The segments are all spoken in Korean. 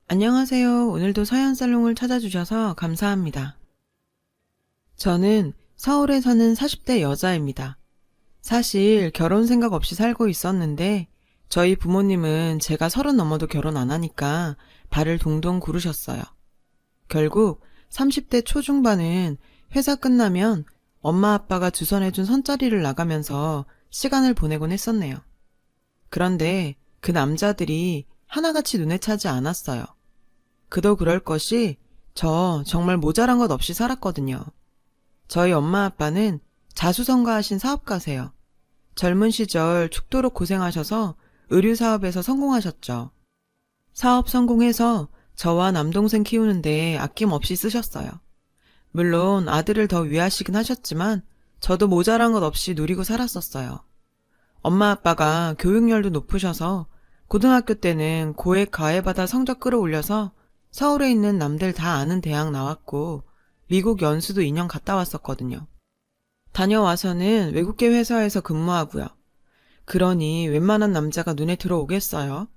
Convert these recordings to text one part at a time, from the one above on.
안녕하세요. 오늘도 서연살롱을 찾아주셔서 감사합니다. 저는 서울에 사는 40대 여자입니다. 사실 결혼 생각 없이 살고 있었는데 저희 부모님은 제가 30 넘어도 결혼 안 하니까 발을 동동 구르셨어요. 결국 30대 초중반은 회사 끝나면 엄마 아빠가 주선해준 선자리를 나가면서 시간을 보내곤 했었네요. 그런데 그 남자들이 하나같이 눈에 차지 않았어요. 그도 그럴 것이 저 정말 모자란 것 없이 살았거든요. 저희 엄마 아빠는 자수성가하신 사업가세요. 젊은 시절 죽도록 고생하셔서 의류 사업에서 성공하셨죠. 사업 성공해서 저와 남동생 키우는데 아낌없이 쓰셨어요. 물론 아들을 더 위하시긴 하셨지만 저도 모자란 것 없이 누리고 살았었어요. 엄마 아빠가 교육열도 높으셔서 고등학교 때는 고액 과외받아 성적 끌어올려서 서울에 있는 남들 다 아는 대학 나왔고 미국 연수도 2년 갔다 왔었거든요. 다녀와서는 외국계 회사에서 근무하고요. 그러니 웬만한 남자가 눈에 들어오겠어요?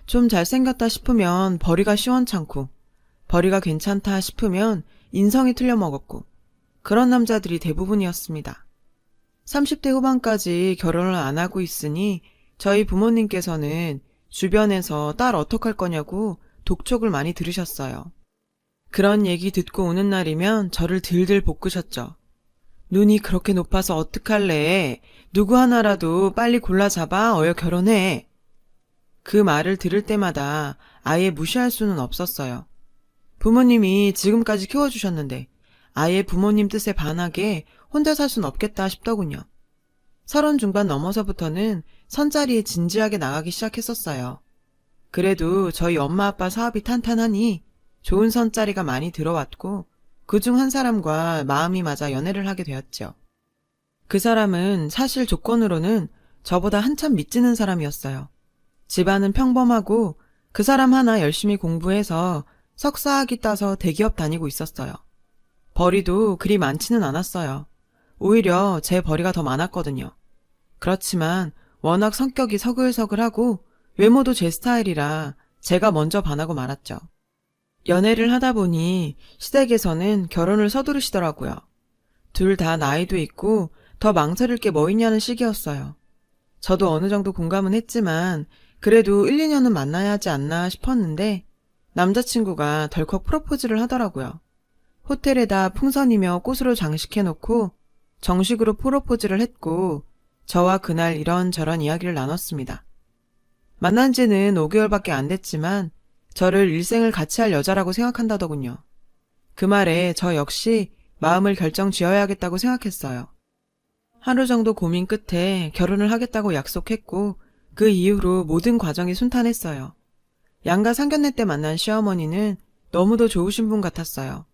좀 잘생겼다 싶으면 벌이가 시원찮고 벌이가 괜찮다 싶으면 인성이 틀려먹었고 그런 남자들이 대부분이었습니다. 30대 후반까지 결혼을 안 하고 있으니 저희 부모님께서는 주변에서 딸 어떡할 거냐고 독촉을 많이 들으셨어요. 그런 얘기 듣고 오는 날이면 저를 들들 볶으셨죠. 눈이 그렇게 높아서 어떡할래? 누구 하나라도 빨리 골라 잡아 어여 결혼해. 그 말을 들을 때마다 아예 무시할 수는 없었어요. 부모님이 지금까지 키워주셨는데 아예 부모님 뜻에 반하게 혼자 살 순 없겠다 싶더군요. 30 중반 넘어서부터는 선자리에 진지하게 나가기 시작했었어요. 그래도 저희 엄마 아빠 사업이 탄탄하니 좋은 선자리가 많이 들어왔고 그중 한 사람과 마음이 맞아 연애를 하게 되었죠. 그 사람은 사실 조건으로는 저보다 한참 밑지는 사람이었어요. 집안은 평범하고 그 사람 하나 열심히 공부해서 석사학위 따서 대기업 다니고 있었어요. 벌이도 그리 많지는 않았어요. 오히려 제 벌이가 더 많았거든요. 그렇지만 워낙 성격이 서글서글하고 외모도 제 스타일이라 제가 먼저 반하고 말았죠. 연애를 하다 보니 시댁에서는 결혼을 서두르시더라고요. 둘 다 나이도 있고 더 망설일 게 뭐 있냐는 시기였어요. 저도 어느 정도 공감은 했지만 그래도 1, 2년은 만나야 하지 않나 싶었는데 남자친구가 덜컥 프로포즈를 하더라고요. 호텔에다 풍선이며 꽃으로 장식해놓고 정식으로 프로포즈를 했고 저와 그날 이런저런 이야기를 나눴습니다. 만난 지는 5개월밖에 안 됐지만 저를 일생을 같이 할 여자라고 생각한다더군요. 그 말에 저 역시 마음을 결정 지어야겠다고 생각했어요. 하루 정도 고민 끝에 결혼을 하겠다고 약속했고 그 이후로 모든 과정이 순탄했어요. 양가 상견례 때 만난 시어머니는 너무도 좋으신 분 같았어요.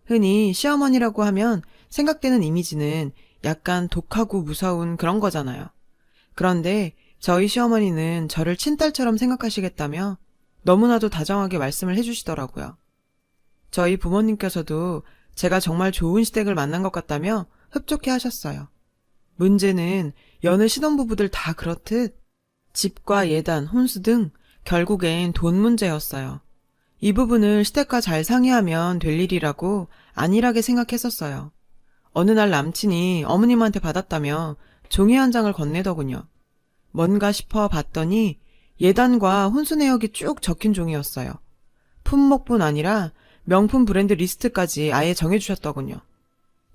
흔히 시어머니라고 하면 생각되는 이미지는 약간 독하고 무서운 그런 거잖아요. 그런데 저희 시어머니는 저를 친딸처럼 생각하시겠다며 너무나도 다정하게 말씀을 해주시더라고요. 저희 부모님께서도 제가 정말 좋은 시댁을 만난 것 같다며 흡족해 하셨어요. 문제는 여느 신혼부부들 다 그렇듯 집과 예단, 혼수 등 결국엔 돈 문제였어요. 이 부분을 시댁과 잘 상의하면 될 일이라고 안일하게 생각했었어요. 어느 날 남친이 어머님한테 받았다며 종이 한 장을 건네더군요. 뭔가 싶어 봤더니 예단과 혼수 내역이 쭉 적힌 종이었어요. 품목뿐 아니라 명품 브랜드 리스트까지 아예 정해주셨더군요.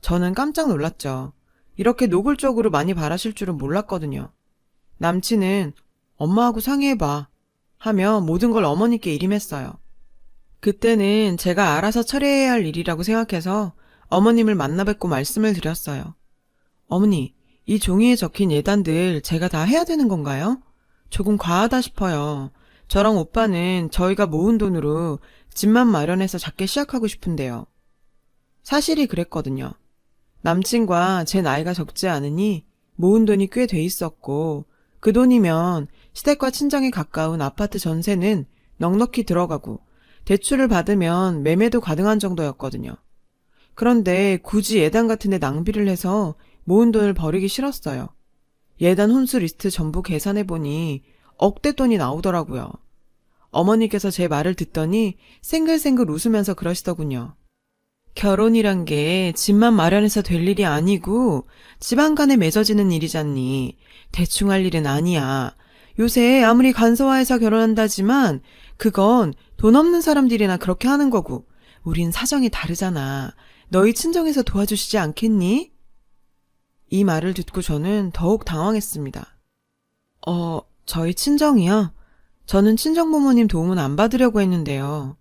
저는 깜짝 놀랐죠. 이렇게 노골적으로 많이 바라실 줄은 몰랐거든요. 남친은 엄마하고 상의해봐 하며 모든 걸 어머니께 일임했어요. 그때는 제가 알아서 처리해야 할 일이라고 생각해서 어머님을 만나 뵙고 말씀을 드렸어요. 어머니, 이 종이에 적힌 예단들 제가 다 해야 되는 건가요? 조금 과하다 싶어요. 저랑 오빠는 저희가 모은 돈으로 집만 마련해서 작게 시작하고 싶은데요. 사실이 그랬거든요. 남친과 제 나이가 적지 않으니 모은 돈이 꽤 돼 있었고 그 돈이면 시댁과 친정에 가까운 아파트 전세는 넉넉히 들어가고 대출을 받으면 매매도 가능한 정도였거든요. 그런데 굳이 예단 같은 데 낭비를 해서 모은 돈을 버리기 싫었어요. 예단 혼수 리스트 전부 계산해보니 억대 돈이 나오더라고요. 어머니께서 제 말을 듣더니 생글생글 웃으면서 그러시더군요. 결혼이란 게 집만 마련해서 될 일이 아니고 집안 간에 맺어지는 일이잖니. 대충 할 일은 아니야. 요새 아무리 간소화해서 결혼한다지만 그건 돈 없는 사람들이나 그렇게 하는 거고 우린 사정이 다르잖아. 너희 친정에서 도와주시지 않겠니? 이 말을 듣고 저는 더욱 당황했습니다. 저희 친정이요? 저는 친정부모님 도움은 안 받으려고 했는데요.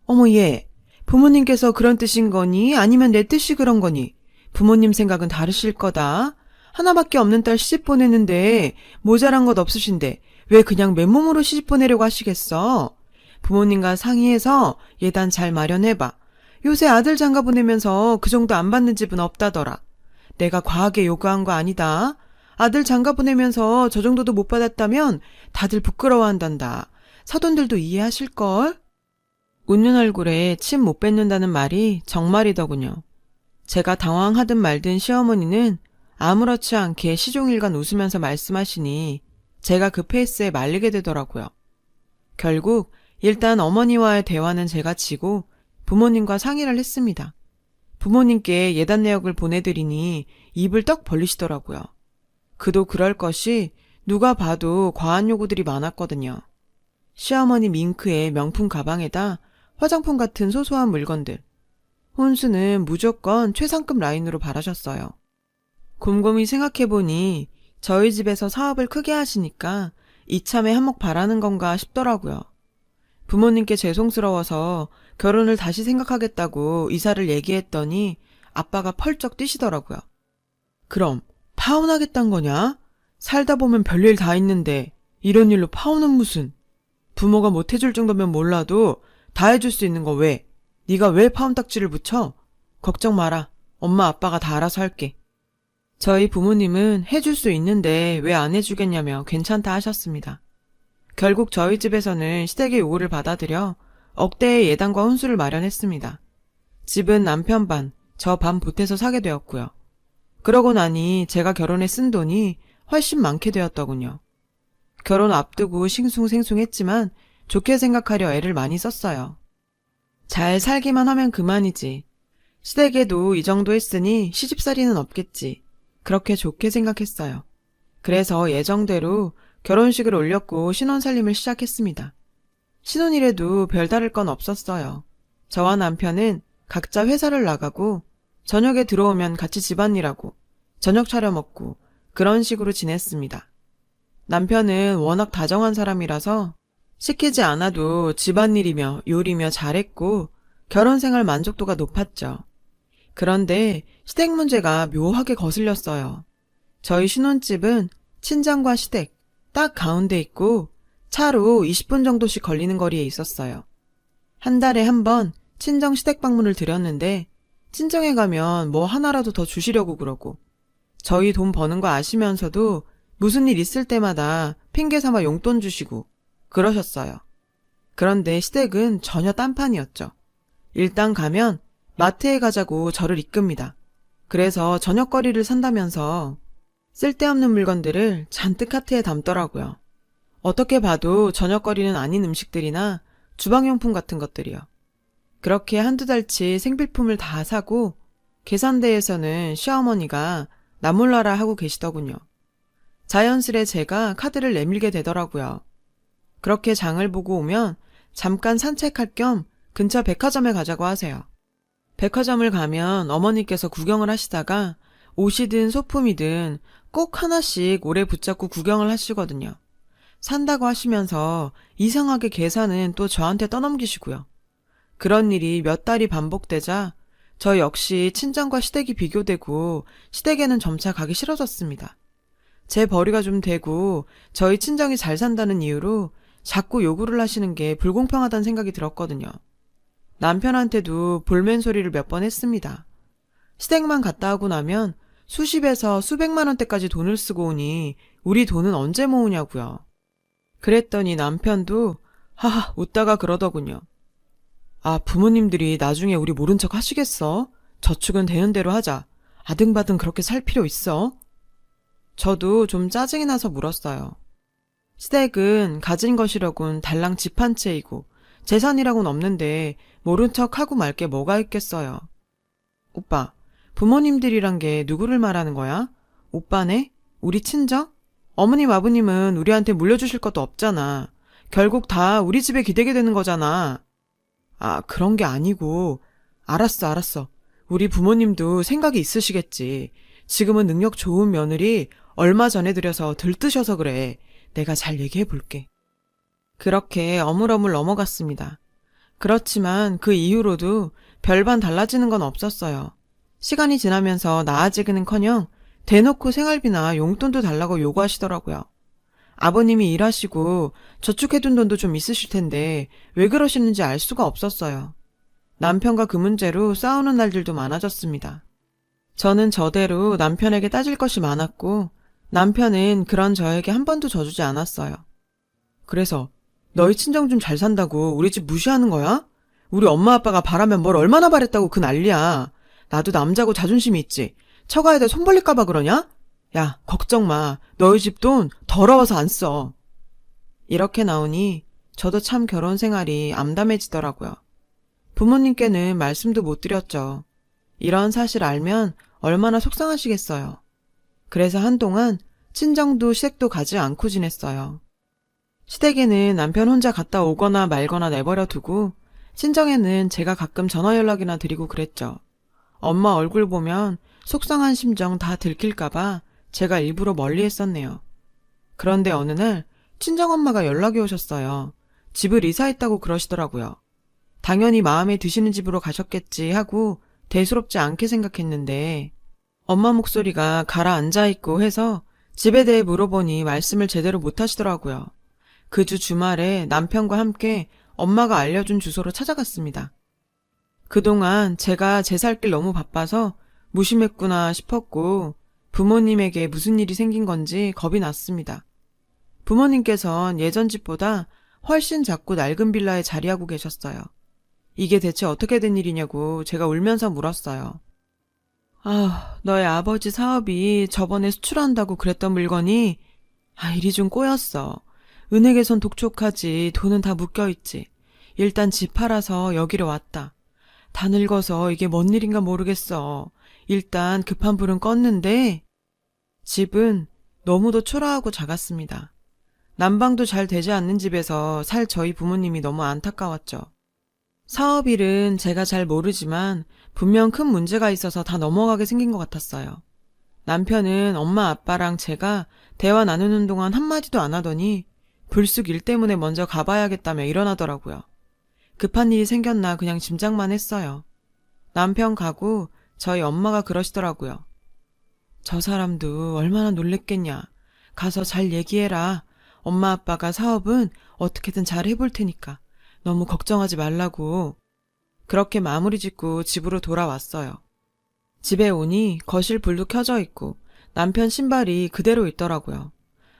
어머, 얘. 부모님께서 그런 뜻인 거니? 아니면 내 뜻이 그런 거니? 부모님 생각은 다르실 거다. 하나밖에 없는 딸 시집 보내는데 모자란 것 없으신데 왜 그냥 맨몸으로 시집 보내려고 하시겠어? 부모님과 상의해서 예단 잘 마련해봐. 요새 아들 장가 보내면서 그 정도 안 받는 집은 없다더라. 내가 과하게 요구한 거 아니다. 아들 장가 보내면서 저 정도도 못 받았다면 다들 부끄러워한단다. 사돈들도 이해하실걸? 웃는 얼굴에 침 못 뱉는다는 말이 정말이더군요. 제가 당황하든 말든 시어머니는 아무렇지 않게 시종일관 웃으면서 말씀하시니 제가 그 페이스에 말리게 되더라고요. 결국 일단 어머니와의 대화는 제가 치고 부모님과 상의를 했습니다. 부모님께 예단 내역을 보내드리니 입을 떡 벌리시더라고요. 그도 그럴 것이 누가 봐도 과한 요구들이 많았거든요. 시어머니 밍크의 명품 가방에다 화장품 같은 소소한 물건들. 혼수는 무조건 최상급 라인으로 바라셨어요. 곰곰이 생각해보니 저희 집에서 사업을 크게 하시니까 이참에 한몫 바라는 건가 싶더라고요. 부모님께 죄송스러워서 결혼을 다시 생각하겠다고 이사를 얘기했더니 아빠가 펄쩍 뛰시더라고요. 그럼 파혼하겠단 거냐? 살다 보면 별일 다 있는데 이런 일로 파혼은 무슨. 부모가 못 해줄 정도면 몰라도 다 해줄 수 있는 거 왜? 네가 왜 파혼 딱지를 붙여? 걱정 마라. 엄마 아빠가 다 알아서 할게. 저희 부모님은 해줄 수 있는데 왜 안 해주겠냐며 괜찮다 하셨습니다. 결국 저희 집에서는 시댁의 요구를 받아들여 억대의 예단과 혼수를 마련했습니다. 집은 남편 반, 저 반 보태서 사게 되었고요. 그러고 나니 제가 결혼에 쓴 돈이 훨씬 많게 되었더군요. 결혼 앞두고 싱숭생숭했지만 좋게 생각하려 애를 많이 썼어요. 잘 살기만 하면 그만이지. 시댁에도 이 정도 했으니 시집살이는 없겠지. 그렇게 좋게 생각했어요. 그래서 예정대로 결혼식을 올렸고 신혼살림을 시작했습니다. 신혼일에도 별다를 건 없었어요. 저와 남편은 각자 회사를 나가고 저녁에 들어오면 같이 집안일하고 저녁 차려 먹고 그런 식으로 지냈습니다. 남편은 워낙 다정한 사람이라서 시키지 않아도 집안일이며 요리며 잘했고 결혼생활 만족도가 높았죠. 그런데 시댁 문제가 묘하게 거슬렸어요. 저희 신혼집은 친정과 시댁 딱 가운데 있고 차로 20분 정도씩 걸리는 거리에 있었어요. 한 달에 한 번 친정 시댁 방문을 드렸는데 친정에 가면 뭐 하나라도 더 주시려고 그러고 저희 돈 버는 거 아시면서도 무슨 일 있을 때마다 핑계 삼아 용돈 주시고 그러셨어요. 그런데 시댁은 전혀 딴판이었죠. 일단 가면 마트에 가자고 저를 이끕니다. 그래서 저녁거리를 산다면서 쓸데없는 물건들을 잔뜩 카트에 담더라고요. 어떻게 봐도 저녁거리는 아닌 음식들이나 주방용품 같은 것들이요. 그렇게 한두 달치 생필품을 다 사고 계산대에서는 시어머니가 나 몰라라 하고 계시더군요. 자연스레 제가 카드를 내밀게 되더라고요. 그렇게 장을 보고 오면 잠깐 산책할 겸 근처 백화점에 가자고 하세요. 백화점을 가면 어머니께서 구경을 하시다가 옷이든 소품이든 꼭 하나씩 오래 붙잡고 구경을 하시거든요. 산다고 하시면서 이상하게 계산은 또 저한테 떠넘기시고요. 그런 일이 몇 달이 반복되자 저 역시 친정과 시댁이 비교되고 시댁에는 점차 가기 싫어졌습니다. 제 벌이가 좀 되고 저희 친정이 잘 산다는 이유로 자꾸 요구를 하시는 게 불공평하다는 생각이 들었거든요. 남편한테도 볼멘 소리를 몇 번 했습니다. 시댁만 갔다 오고 나면 수십에서 수백만 원대까지 돈을 쓰고 오니 우리 돈은 언제 모으냐고요. 그랬더니 남편도 하하 웃다가 그러더군요. 아, 부모님들이 나중에 우리 모른 척 하시겠어? 저축은 되는 대로 하자. 아등바등 그렇게 살 필요 있어? 저도 좀 짜증이 나서 물었어요. 시댁은 가진 것이라곤 달랑 집 한 채이고 재산이라곤 없는데 모른 척하고 말 게 뭐가 있겠어요. 오빠, 부모님들이란 게 누구를 말하는 거야? 오빠네? 우리 친정? 어머님 아버님은 우리한테 물려주실 것도 없잖아. 결국 다 우리 집에 기대게 되는 거잖아. 아, 그런 게 아니고. 알았어. 우리 부모님도 생각이 있으시겠지. 지금은 능력 좋은 며느리 얼마 전에 들여서 들뜨셔서 그래. 내가 잘 얘기해 볼게. 그렇게 어물어물 넘어갔습니다. 그렇지만 그 이후로도 별반 달라지는 건 없었어요. 시간이 지나면서 나아지기는커녕 대놓고 생활비나 용돈도 달라고 요구하시더라고요. 아버님이 일하시고 저축해둔 돈도 좀 있으실 텐데 왜 그러시는지 알 수가 없었어요. 남편과 그 문제로 싸우는 날들도 많아졌습니다. 저는 저대로 남편에게 따질 것이 많았고 남편은 그런 저에게 한 번도 져주지 않았어요. 그래서 너희 친정 좀 잘 산다고 우리 집 무시하는 거야? 우리 엄마 아빠가 바라면 뭘 얼마나 바랬다고 그 난리야. 나도 남자고 자존심이 있지. 처가에다 손 벌릴까봐 그러냐? 야, 걱정 마. 너희 집 돈 더러워서 안 써. 이렇게 나오니 저도 참 결혼 생활이 암담해지더라고요. 부모님께는 말씀도 못 드렸죠. 이런 사실 알면 얼마나 속상하시겠어요. 그래서 한동안 친정도 시댁도 가지 않고 지냈어요. 시댁에는 남편 혼자 갔다 오거나 말거나 내버려 두고 친정에는 제가 가끔 전화 연락이나 드리고 그랬죠. 엄마 얼굴 보면 속상한 심정 다 들킬까봐 제가 일부러 멀리 했었네요. 그런데 어느 날 친정엄마가 연락이 오셨어요. 집을 이사했다고 그러시더라고요. 당연히 마음에 드시는 집으로 가셨겠지 하고 대수롭지 않게 생각했는데 엄마 목소리가 가라앉아 있고 해서 집에 대해 물어보니 말씀을 제대로 못 하시더라고요. 그 주 주말에 남편과 함께 엄마가 알려준 주소로 찾아갔습니다. 그동안 제가 제 살 길 너무 바빠서 무심했구나 싶었고 부모님에게 무슨 일이 생긴 건지 겁이 났습니다. 부모님께선 예전 집보다 훨씬 작고 낡은 빌라에 자리하고 계셨어요. 이게 대체 어떻게 된 일이냐고 제가 울면서 물었어요. 아, 너의 아버지 사업이 저번에 수출한다고 그랬던 물건이 일이 좀 꼬였어. 은행에선 독촉하지 돈은 다 묶여있지. 일단 집 팔아서 여기로 왔다. 다 늙어서 이게 뭔 일인가 모르겠어. 일단 급한 불은 껐는데 집은 너무도 초라하고 작았습니다. 난방도 잘 되지 않는 집에서 살 저희 부모님이 너무 안타까웠죠. 사업일은 제가 잘 모르지만 분명 큰 문제가 있어서 다 넘어가게 생긴 것 같았어요. 남편은 엄마 아빠랑 제가 대화 나누는 동안 한마디도 안 하더니 불쑥 일 때문에 먼저 가봐야겠다며 일어나더라고요. 급한 일이 생겼나 그냥 짐작만 했어요. 남편 가고 저희 엄마가 그러시더라고요. 저 사람도 얼마나 놀랬겠냐. 가서 잘 얘기해라. 엄마 아빠가 사업은 어떻게든 잘 해볼 테니까. 너무 걱정하지 말라고. 그렇게 마무리 짓고 집으로 돌아왔어요. 집에 오니 거실 불도 켜져 있고 남편 신발이 그대로 있더라고요.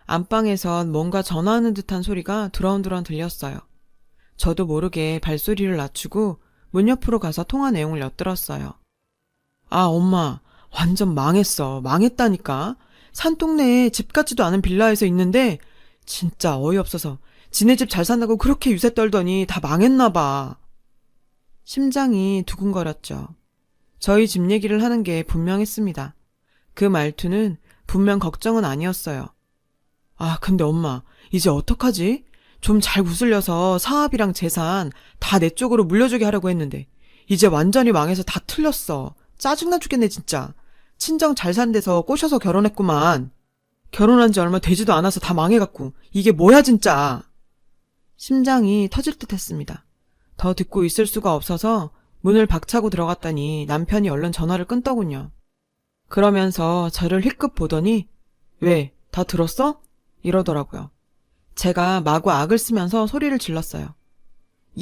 안방에선 뭔가 전화하는 듯한 소리가 두런두런 들렸어요. 저도 모르게 발소리를 낮추고 문 옆으로 가서 통화 내용을 엿들었어요. 아, 엄마, 완전 망했어. 망했다니까. 산동네에 집 같지도 않은 빌라에서 있는데 진짜 어이없어서 지네 집 잘 산다고 그렇게 유세 떨더니 다 망했나 봐. 심장이 두근거렸죠. 저희 집 얘기를 하는 게 분명했습니다. 그 말투는 분명 걱정은 아니었어요. 아, 근데 엄마, 이제 어떡하지? 좀 잘 구슬려서 사업이랑 재산 다 내 쪽으로 물려주게 하려고 했는데 이제 완전히 망해서 다 틀렸어. 짜증나 죽겠네 진짜. 친정 잘 산 데서 꼬셔서 결혼했구만. 결혼한 지 얼마 되지도 않아서 다 망해갖고 이게 뭐야 진짜. 심장이 터질 듯 했습니다. 더 듣고 있을 수가 없어서 문을 박차고 들어갔더니 남편이 얼른 전화를 끊더군요. 그러면서 저를 힐끗 보더니 왜, 다 들었어? 이러더라고요. 제가 마구 악을 쓰면서 소리를 질렀어요.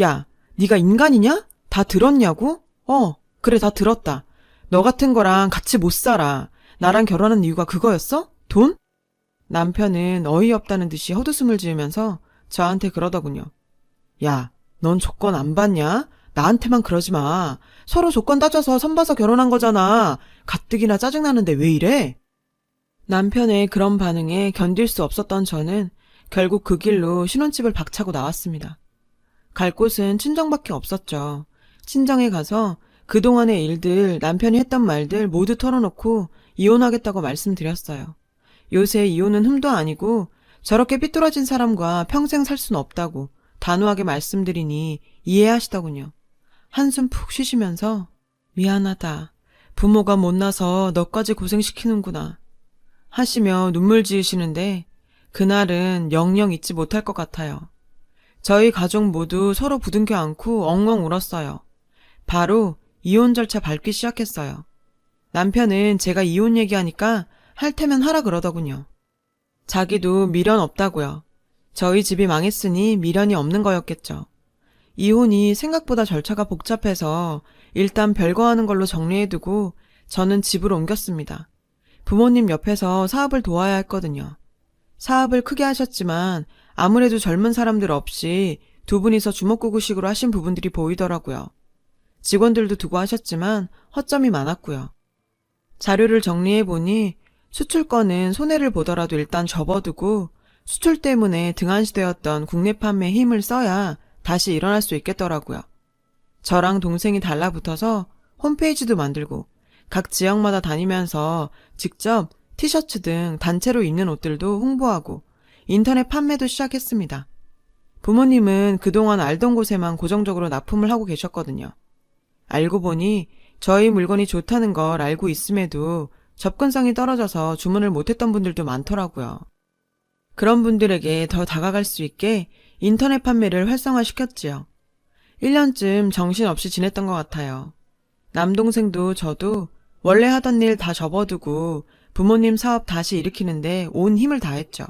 야, 네가 인간이냐? 다 들었냐고? 그래 다 들었다. 너 같은 거랑 같이 못 살아. 나랑 결혼한 이유가 그거였어? 돈? 남편은 어이없다는 듯이 헛웃음을 지으면서 저한테 그러더군요. 야, 넌 조건 안 받냐? 나한테만 그러지 마. 서로 조건 따져서 선봐서 결혼한 거잖아. 가뜩이나 짜증나는데 왜 이래? 남편의 그런 반응에 견딜 수 없었던 저는 결국 그 길로 신혼집을 박차고 나왔습니다. 갈 곳은 친정밖에 없었죠. 친정에 가서 그동안의 일들, 남편이 했던 말들 모두 털어놓고 이혼하겠다고 말씀드렸어요. 요새 이혼은 흠도 아니고 저렇게 삐뚤어진 사람과 평생 살 순 없다고 단호하게 말씀드리니 이해하시더군요. 한숨 푹 쉬시면서 미안하다. 부모가 못나서 너까지 고생시키는구나. 하시며 눈물 지으시는데 그날은 영영 잊지 못할 것 같아요. 저희 가족 모두 서로 부둥켜 안고 엉엉 울었어요. 바로 이혼 절차 밟기 시작했어요. 남편은 제가 이혼 얘기하니까 할 테면 하라 그러더군요. 자기도 미련 없다고요. 저희 집이 망했으니 미련이 없는 거였겠죠. 이혼이 생각보다 절차가 복잡해서 일단 별거 하는 걸로 정리해두고 저는 집으로 옮겼습니다. 부모님 옆에서 사업을 도와야 했거든요. 사업을 크게 하셨지만 아무래도 젊은 사람들 없이 두 분이서 주먹구구식으로 하신 부분들이 보이더라고요. 직원들도 두고 하셨지만 허점이 많았고요. 자료를 정리해보니 수출권은 손해를 보더라도 일단 접어두고 수출 때문에 등한시되었던 국내 판매에 힘을 써야 다시 일어날 수 있겠더라고요. 저랑 동생이 달라붙어서 홈페이지도 만들고 각 지역마다 다니면서 직접 티셔츠 등 단체로 입는 옷들도 홍보하고 인터넷 판매도 시작했습니다. 부모님은 그동안 알던 곳에만 고정적으로 납품을 하고 계셨거든요. 알고 보니 저희 물건이 좋다는 걸 알고 있음에도 접근성이 떨어져서 주문을 못했던 분들도 많더라고요. 그런 분들에게 더 다가갈 수 있게 인터넷 판매를 활성화시켰지요. 1년쯤 정신없이 지냈던 것 같아요. 남동생도 저도 원래 하던 일 다 접어두고 부모님 사업 다시 일으키는데 온 힘을 다했죠.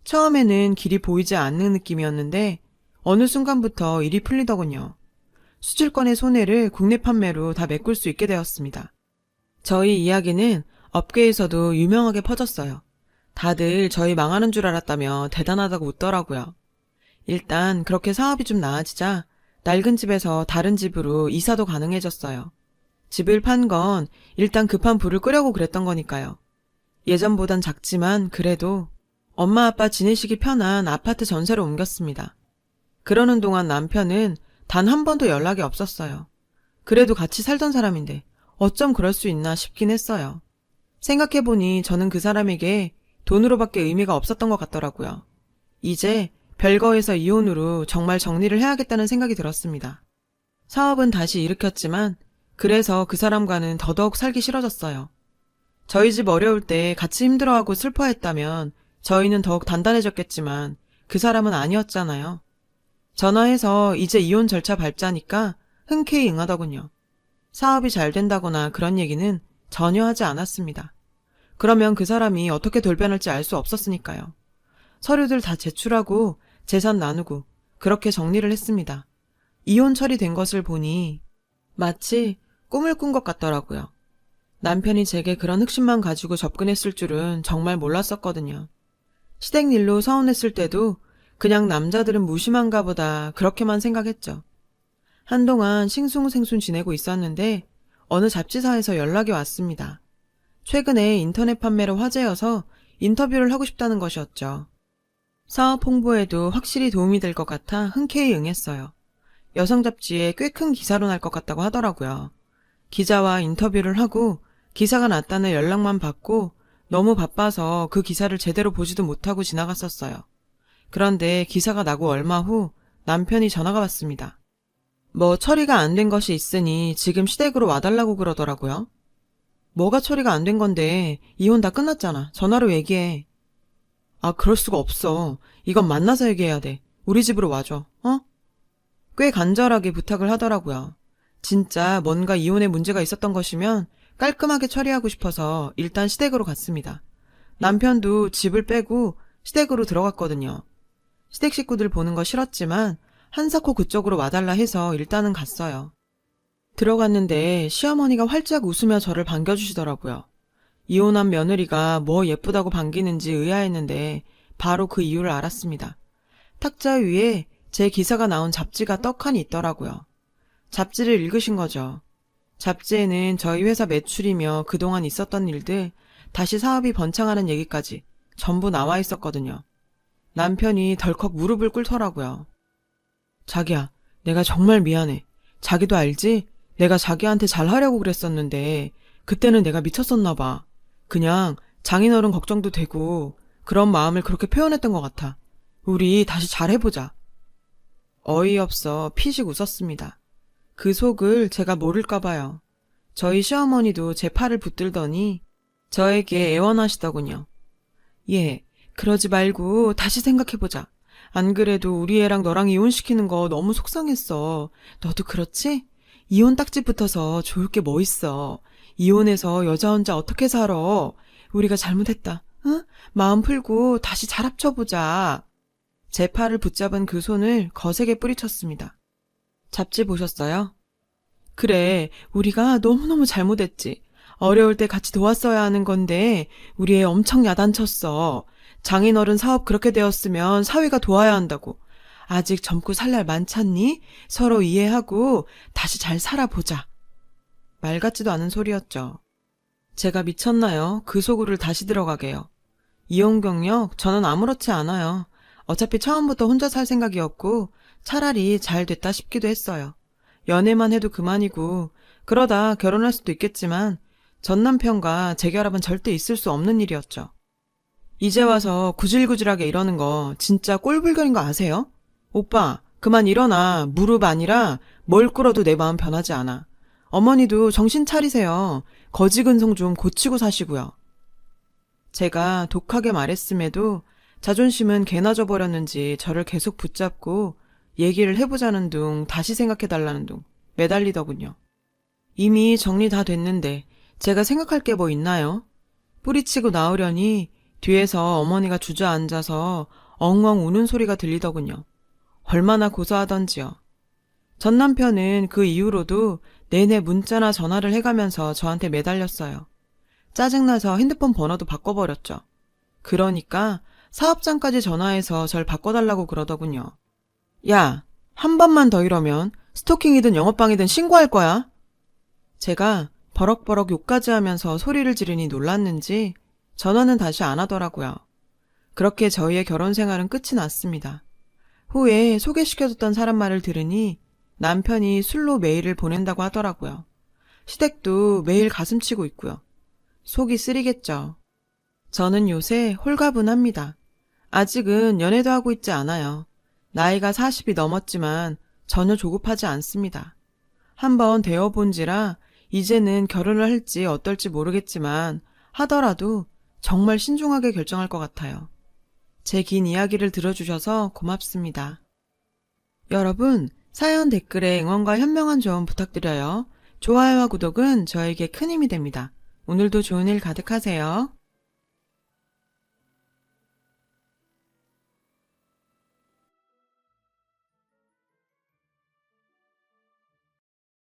처음에는 길이 보이지 않는 느낌이었는데 어느 순간부터 일이 풀리더군요. 수출권의 손해를 국내 판매로 다 메꿀 수 있게 되었습니다. 저희 이야기는 업계에서도 유명하게 퍼졌어요. 다들 저희 망하는 줄 알았다며 대단하다고 웃더라고요. 일단 그렇게 사업이 좀 나아지자 낡은 집에서 다른 집으로 이사도 가능해졌어요. 집을 판 건 일단 급한 불을 끄려고 그랬던 거니까요. 예전보단 작지만 그래도 엄마 아빠 지내시기 편한 아파트 전세로 옮겼습니다. 그러는 동안 남편은 단 한 번도 연락이 없었어요. 그래도 같이 살던 사람인데 어쩜 그럴 수 있나 싶긴 했어요. 생각해보니 저는 그 사람에게 돈으로밖에 의미가 없었던 것 같더라고요. 이제 별거에서 이혼으로 정말 정리를 해야겠다는 생각이 들었습니다. 사업은 다시 일으켰지만 그래서 그 사람과는 더더욱 살기 싫어졌어요. 저희 집 어려울 때 같이 힘들어하고 슬퍼했다면 저희는 더욱 단단해졌겠지만 그 사람은 아니었잖아요. 전화해서 이제 이혼 절차 밟자니까 흔쾌히 응하더군요. 사업이 잘 된다거나 그런 얘기는 전혀 하지 않았습니다. 그러면 그 사람이 어떻게 돌변할지 알 수 없었으니까요. 서류들 다 제출하고 재산 나누고 그렇게 정리를 했습니다. 이혼 처리된 것을 보니 마치 꿈을 꾼 것 같더라고요. 남편이 제게 그런 흑심만 가지고 접근했을 줄은 정말 몰랐었거든요. 시댁 일로 서운했을 때도 그냥 남자들은 무심한가 보다 그렇게만 생각했죠. 한동안 싱숭생숭 지내고 있었는데 어느 잡지사에서 연락이 왔습니다. 최근에 인터넷 판매로 화제여서 인터뷰를 하고 싶다는 것이었죠. 사업 홍보에도 확실히 도움이 될 것 같아 흔쾌히 응했어요. 여성 잡지에 꽤 큰 기사로 날 것 같다고 하더라고요. 기자와 인터뷰를 하고 기사가 났다는 연락만 받고 너무 바빠서 그 기사를 제대로 보지도 못하고 지나갔었어요. 그런데 기사가 나고 얼마 후 남편이 전화가 왔습니다. 뭐 처리가 안 된 것이 있으니 지금 시댁으로 와달라고 그러더라고요. 뭐가 처리가 안 된 건데 이혼 다 끝났잖아. 전화로 얘기해. 아, 그럴 수가 없어. 이건 만나서 얘기해야 돼. 우리 집으로 와줘. 어? 꽤 간절하게 부탁을 하더라고요. 진짜 뭔가 이혼에 문제가 있었던 것이면 깔끔하게 처리하고 싶어서 일단 시댁으로 갔습니다. 남편도 집을 빼고 시댁으로 들어갔거든요. 시댁 식구들 보는 거 싫었지만 한사코 그쪽으로 와달라 해서 일단은 갔어요. 들어갔는데 시어머니가 활짝 웃으며 저를 반겨주시더라고요. 이혼한 며느리가 뭐 예쁘다고 반기는지 의아했는데 바로 그 이유를 알았습니다. 탁자 위에 제 기사가 나온 잡지가 떡하니 있더라고요. 잡지를 읽으신 거죠. 잡지에는 저희 회사 매출이며 그동안 있었던 일들, 다시 사업이 번창하는 얘기까지 전부 나와 있었거든요. 남편이 덜컥 무릎을 꿇더라고요. 자기야, 내가 정말 미안해. 자기도 알지? 내가 자기한테 잘하려고 그랬었는데 그때는 내가 미쳤었나 봐. 그냥 장인어른 걱정도 되고 그런 마음을 그렇게 표현했던 것 같아. 우리 다시 잘해보자. 어이없어 피식 웃었습니다. 그 속을 제가 모를까 봐요. 저희 시어머니도 제 팔을 붙들더니 저에게 애원하시더군요. 예, 그러지 말고 다시 생각해보자. 안 그래도 우리 애랑 너랑 이혼시키는 거 너무 속상했어. 너도 그렇지? 이혼 딱지 붙어서 좋을 게 뭐 있어. 이혼해서 여자 혼자 어떻게 살아. 우리가 잘못했다. 응? 마음 풀고 다시 잘 합쳐보자. 제 팔을 붙잡은 그 손을 거세게 뿌리쳤습니다. 잡지 보셨어요? 그래, 우리가 너무너무 잘못했지. 어려울 때 같이 도왔어야 하는 건데 우리 애 엄청 야단쳤어. 장인어른 사업 그렇게 되었으면 사위가 도와야 한다고. 아직 젊고 살 날 많잖니? 서로 이해하고 다시 잘 살아보자. 말 같지도 않은 소리였죠. 제가 미쳤나요? 그 속으로 다시 들어가게요. 이혼 경력 저는 아무렇지 않아요. 어차피 처음부터 혼자 살 생각이었고 차라리 잘 됐다 싶기도 했어요. 연애만 해도 그만이고 그러다 결혼할 수도 있겠지만 전 남편과 재결합은 절대 있을 수 없는 일이었죠. 이제 와서 구질구질하게 이러는 거 진짜 꼴불견인 거 아세요? 오빠, 그만 일어나. 무릎 아니라 뭘 꿇어도 내 마음 변하지 않아. 어머니도 정신 차리세요. 거지근성 좀 고치고 사시고요. 제가 독하게 말했음에도 자존심은 개나 져버렸는지 저를 계속 붙잡고 얘기를 해보자는 둥 다시 생각해달라는 둥 매달리더군요. 이미 정리 다 됐는데 제가 생각할 게 뭐 있나요? 뿌리치고 나오려니 뒤에서 어머니가 주저앉아서 엉엉 우는 소리가 들리더군요. 얼마나 고소하던지요. 전 남편은 그 이후로도 내내 문자나 전화를 해가면서 저한테 매달렸어요. 짜증나서 핸드폰 번호도 바꿔버렸죠. 그러니까 사업장까지 전화해서 절 바꿔달라고 그러더군요. 야, 한 번만 더 이러면 스토킹이든 영업방이든 신고할 거야. 제가 버럭버럭 욕까지 하면서 소리를 지르니 놀랐는지 전화는 다시 안 하더라고요. 그렇게 저희의 결혼 생활은 끝이 났습니다. 후에 소개시켜줬던 사람 말을 들으니 남편이 술로 메일을 보낸다고 하더라고요. 시댁도 매일 가슴치고 있고요. 속이 쓰리겠죠. 저는 요새 홀가분합니다. 아직은 연애도 하고 있지 않아요. 나이가 40이 넘었지만 전혀 조급하지 않습니다. 한번 되어본지라 이제는 결혼을 할지 어떨지 모르겠지만 하더라도 정말 신중하게 결정할 것 같아요. 제 긴 이야기를 들어주셔서 고맙습니다. 여러분, 사연 댓글에 응원과 현명한 조언 부탁드려요. 좋아요와 구독은 저에게 큰 힘이 됩니다. 오늘도 좋은 일 가득하세요.